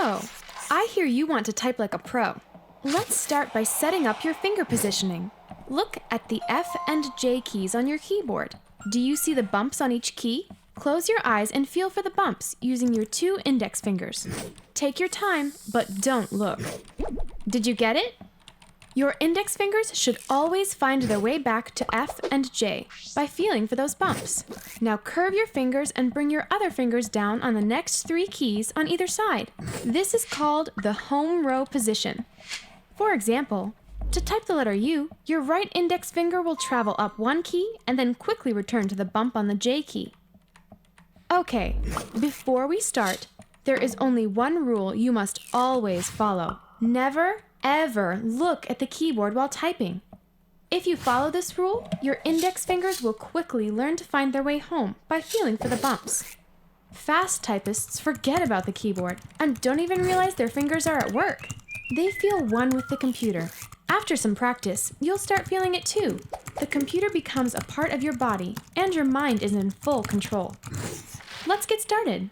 So, I hear you want to type like a pro. Let's start by setting up your finger positioning. Look at the F and J keys on your keyboard. Do you see the bumps on each key? Close your eyes and feel for the bumps using your 2 index fingers. Take your time, but don't look. Did you get it? Your index fingers should always find their way back to F and J by feeling for those bumps. Now curve your fingers and bring your other fingers down on the next 3 keys on either side. This is called the home row position. For example, to type the letter U, your right index finger will travel up 1 key and then quickly return to the bump on the J key. Okay, before we start, there is only one rule you must always follow. Never, ever look at the keyboard while typing. If you follow this rule, your index fingers will quickly learn to find their way home by feeling for the bumps. Fast typists forget about the keyboard and don't even realize their fingers are at work. They feel one with the computer. After some practice, you'll start feeling it too. The computer becomes a part of your body and your mind is in full control. Let's get started.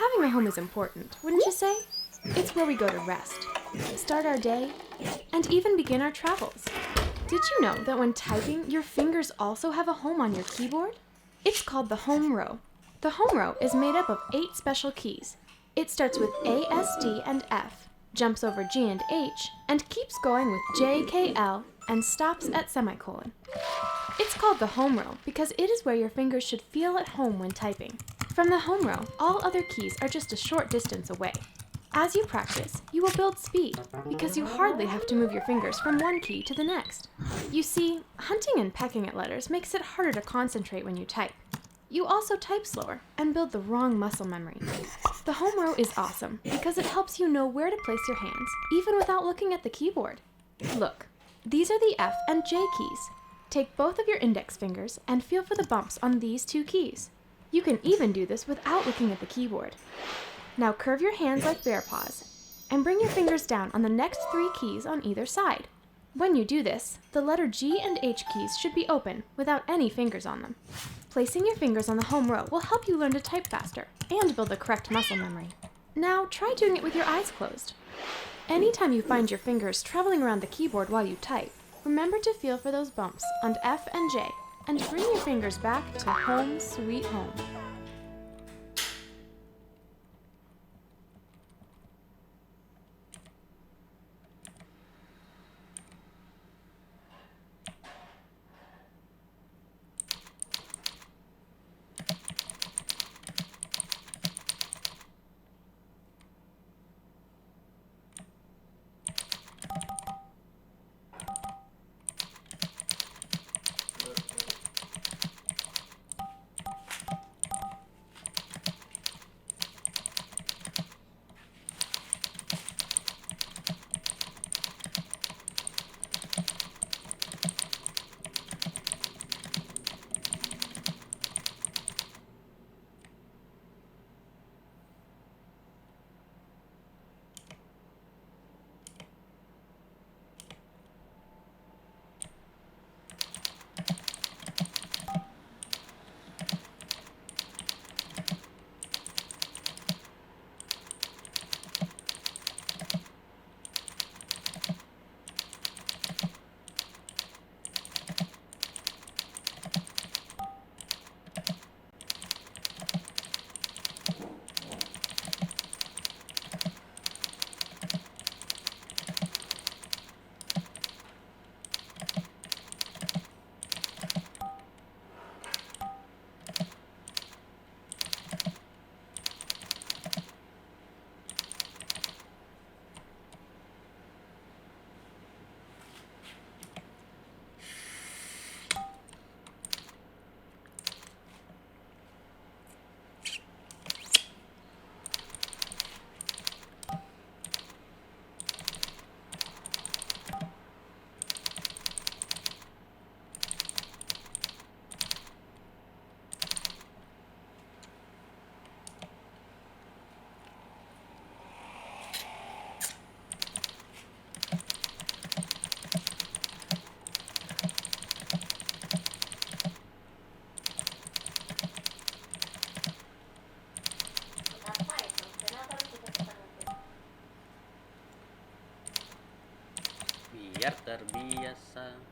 Having a home is important, wouldn't you say? It's where we go to rest, start our day, and even begin our travels. Did you know that when typing, your fingers also have a home on your keyboard? It's called the home row. The home row is made up of 8 special keys. It starts with A, S, D, and F, jumps over G and H, and keeps going with J, K, L, and stops at semicolon. It's called the home row because it is where your fingers should feel at home when typing. From the home row, all other keys are just a short distance away. As you practice, you will build speed because you hardly have to move your fingers from one key to the next. You see, hunting and pecking at letters makes it harder to concentrate when you type. You also type slower and build the wrong muscle memory. The home row is awesome because it helps you know where to place your hands, even without looking at the keyboard. Look, these are the F and J keys. Take both of your index fingers and feel for the bumps on these 2 keys. You can even do this without looking at the keyboard. Now curve your hands like bear paws and bring your fingers down on the next 3 keys on either side. When you do this, the letter G and H keys should be open without any fingers on them. Placing your fingers on the home row will help you learn to type faster and build the correct muscle memory. Now try doing it with your eyes closed. Anytime you find your fingers traveling around the keyboard while you type, remember to feel for those bumps on F and J and bring your fingers back to home sweet home. Biar terbiasa.